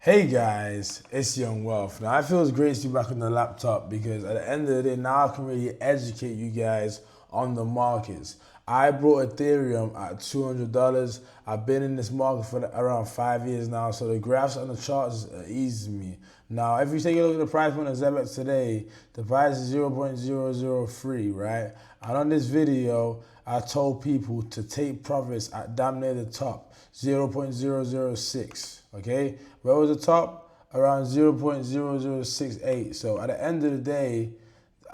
Hey guys, it's Young Wealth. Now, it feels great to be back on the laptop because at the end of the day, now I can really educate you guys on the markets. I brought Ethereum at $200. I've been in this market for around 5 years now, so the graphs on the charts are easy to me. Now, if you take a look at the price point of Zebec today, the price is 0.003, right? And on this video, I told people to take profits at damn near the top, 0.006. Okay, where was the top? Around 0.0068. So at the end of the day,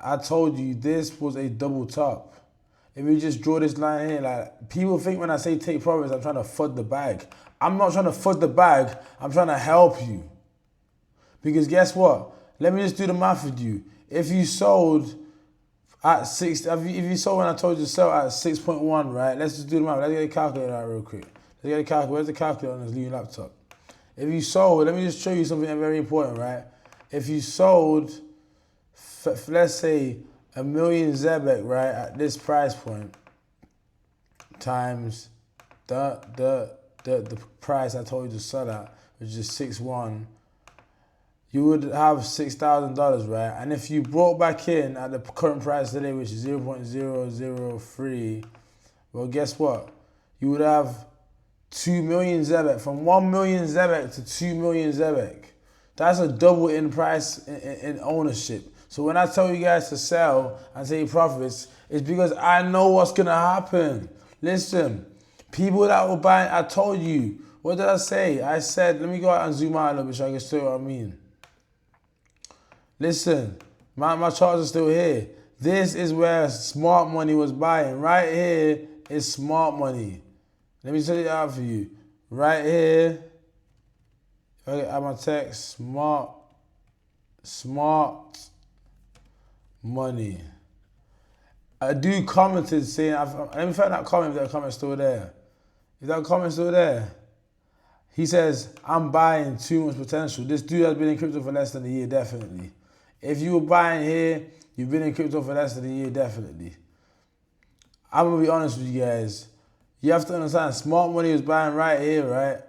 I told you this was a double top. If you just draw this line here, like people think when I say take profits, I'm trying to FUD the bag. I'm not trying to FUD the bag. I'm trying to help you. Because guess what? Let me just do the math with you. If you sold at if you sold when I told you to sell at 6.1, right? Let's just do the math. Let's get a calculator out real quick. Let's get a calculator. Where's the calculator on this new laptop? If you sold, let me just show you something very important, right? If you sold, let's say, 1 million Zebec, right, at this price point, times the price I told you to sell at, which is 6.1, you would have $6,000, right? And if you brought back in at the current price today, which is 0.003, well, guess what? You would have 2 million Zebec, from 1 million Zebec to 2 million Zebec. That's a double in price in ownership. So when I tell you guys to sell and take profits, it's because I know what's gonna happen. Listen, people that will buy, I told you, what did I say? I said, let me go out and zoom out a little bit so I can show you what I mean. Listen, my charts are still here. This is where smart money was buying. Right here is smart money. Let me tell it out for you. Right here, if I add my text, smart money. A dude commented saying, let me find that comment if that comment's still there. Is that comment still there? He says, I'm buying too much potential. This dude has been in crypto for less than a year, definitely. If you were buying here, you've been in crypto for less than a year, definitely. I'm going to be honest with you guys. You have to understand, smart money was buying right here, right?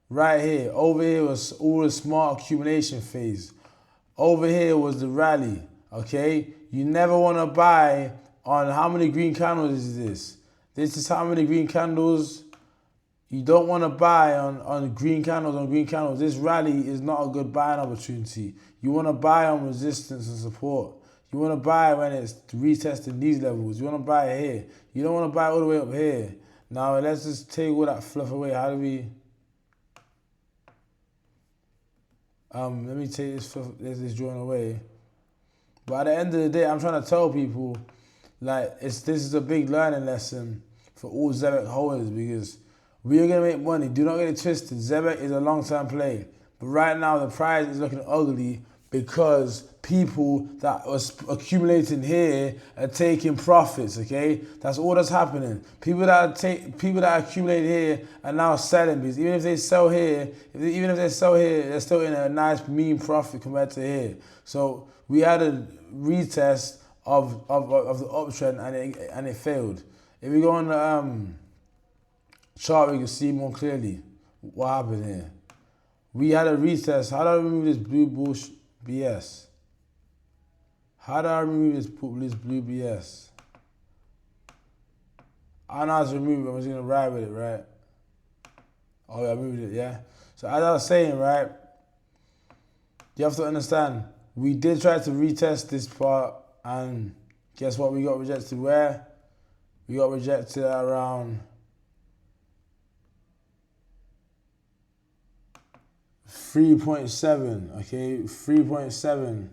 Right here. Over here was all the smart accumulation phase. Over here was the rally, okay? You never want to buy on how many green candles is this? This is how many green candles. You don't want to buy on green candles. This rally is not a good buying opportunity. You want to buy on resistance and support. You want to buy when it's retesting these levels. You want to buy here. You don't want to buy all the way up here. Now, let's just take all that fluff away. How do we... let me take this fluff, this drawing away. But at the end of the day, I'm trying to tell people, like, this is a big learning lesson for all Zebec holders because we are going to make money. Do not get it twisted. Zebec is a long-term play. But right now, the price is looking ugly because people that was accumulating here are taking profits, okay? That's all that's happening. People that accumulate here are now selling because even if they sell here, they're still in a nice mean profit compared to here. So we had a retest of the uptrend and it failed. If we go on the chart, we can see more clearly what happened here. We had a retest. How do I remove this blue bullshit BS? How do I remove this blue BS? I know how to remove it. I'm just going to ride with it, right? Oh, yeah, I moved it, yeah? So as I was saying, right, you have to understand, we did try to retest this part, and guess what? We got rejected where? We got rejected around 3.7, okay? 3.7,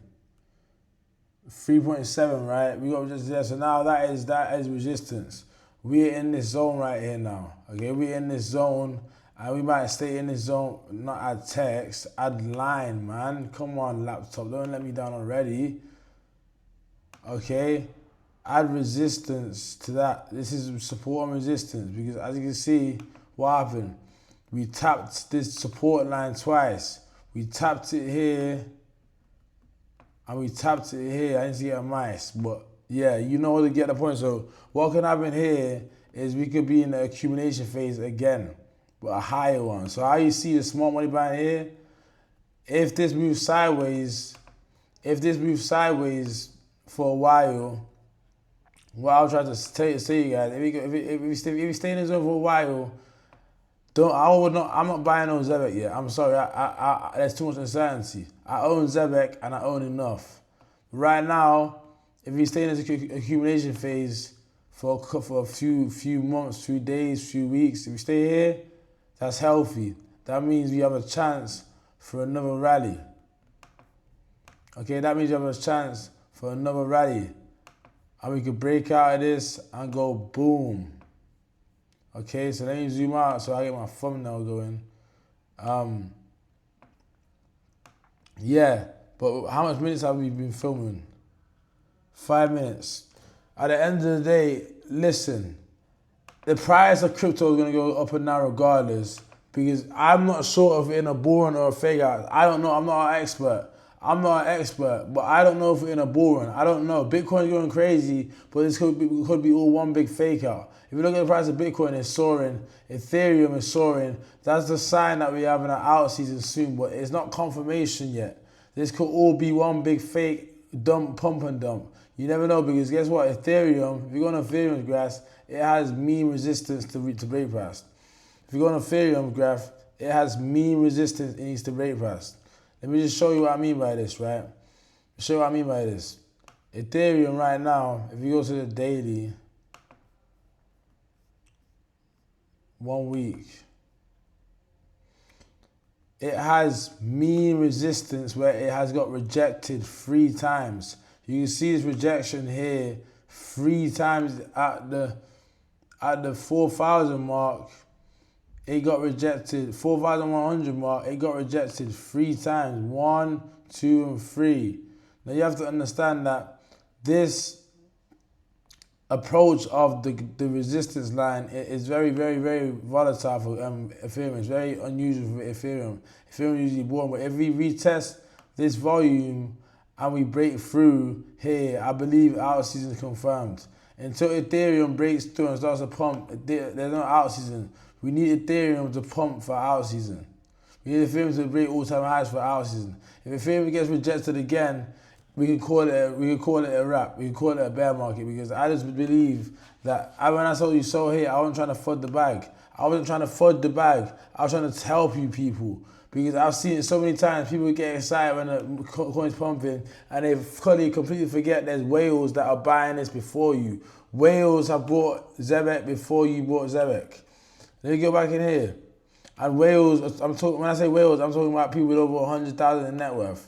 right? We got rejected there. So now that is resistance. We're in this zone right here now, okay? We're in this zone, and we might stay in this zone, not add text, add line, man. Come on, laptop, don't let me down already. Okay? Add resistance to that. This is support and resistance, because as you can see, what happened? We tapped this support line twice. We tapped it here, and we tapped it here. I need to get a mice, but yeah, you know to get the point. So what can happen here is we could be in the accumulation phase again, but a higher one. So how you see the smart money buying here, if this moves sideways, for a while, what I'll try to say you guys, if we stay in this zone for a while, I'm not buying on Zebec yet. I'm sorry, there's too much uncertainty. I own Zebec and I own enough. Right now, if we stay in this accumulation phase for a few months, few days, few weeks, if we stay here, that's healthy. That means we have a chance for another rally. Okay, that means you have a chance for another rally. And we could break out of this and go boom. Okay, so let me zoom out so I get my thumbnail going. Yeah, but how much minutes have we been filming? 5 minutes. At the end of the day, listen, the price of crypto is going to go up and down regardless, because I'm not sure if we're in a bull run or a fake out. I don't know. I'm not an expert. But I don't know if we're in a bull run. I don't know. Bitcoin's going crazy, but this could be all one big fake out. If you look at the price of Bitcoin, it's soaring. Ethereum is soaring. That's the sign that we're having an out season soon, but it's not confirmation yet. This could all be one big fake pump and dump. You never know, because guess what? Ethereum, if you go on Ethereum's graph, it has mean resistance to break past. If you go on Ethereum graph, it has mean resistance it needs to break past. Let me just show you what I mean by this, right? Show you what I mean by this. Ethereum right now, if you go to the daily, 1 week, it has mean resistance where it has got rejected 3 times. You can see this rejection here 3 times at the 4,000 mark. It got rejected 4,100 mark. It got rejected 3 times, 1, 2, and 3. Now you have to understand that this approach of the resistance line is very, very, very volatile for Ethereum. It's very unusual for Ethereum. Ethereum usually born, but if we retest this volume and we break through here, I believe our season is confirmed. Until Ethereum breaks through and starts to pump, there's no out season. We need Ethereum to pump for out season. We need Ethereum to break all-time highs for out season. If Ethereum gets rejected again, we can call it a wrap. We can call it a bear market, because I just believe that when I told you so here, I wasn't trying to FUD the bag. I wasn't trying to FUD the bag. I was trying to help you people, because I've seen it so many times. People get excited when the coin's pumping, and they completely forget there's whales that are buying this before you. Whales have bought Zebec before you bought Zebec. Let me go back in here. And whales, when I say whales, I'm talking about people with over 100,000 in net worth.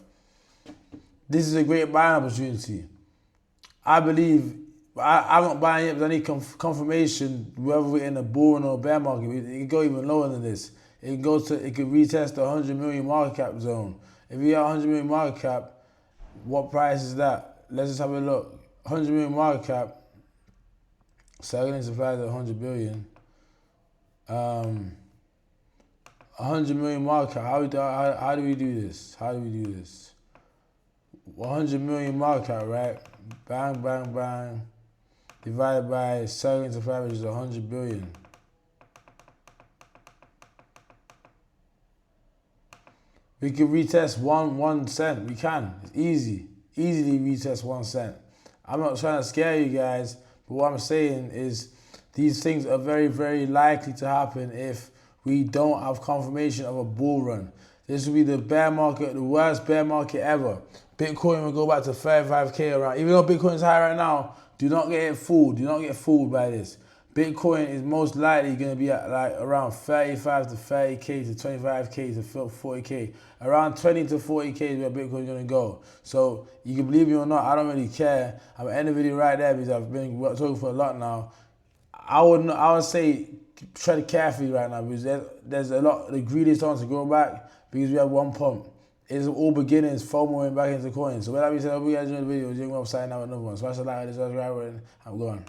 This is a great buying opportunity. I believe, I'm not buying it, but I need confirmation whether we're in a bull run or a bear market. It can go even lower than this. It could retest the 100 million market cap zone. If we have 100 million market cap, what price is that? Let's just have a look. 100 million market cap, selling supply at 100 billion. 100 million market cap. How do we do this? 100 million market cap, right? Bang, bang, bang. Divided by selling supply, which is 100 billion. We can retest 1 cent. We can. It's easy. Easily retest 1 cent. I'm not trying to scare you guys, but what I'm saying is these things are very, very likely to happen if we don't have confirmation of a bull run. This will be the bear market, the worst bear market ever. Bitcoin will go back to 35K around. Even though Bitcoin is high right now, do not get fooled. Do not get fooled by this. Bitcoin is most likely going to be at like around 35 to 30K to 25K to 40K. Around 20 to 40K is where Bitcoin is going to go. So you can believe me or not, I don't really care. I'm going to end the video right there because I've been talking for a lot now. I would say tread carefully right now, because there's a lot, the greedy is starting to grow back because we have 1 pump. It's all beginnings, FOMOing back into coins. So with that being said, I hope you guys enjoyed the video. You're going to sign out with another one. Smash the like, subscribe, and I'm going.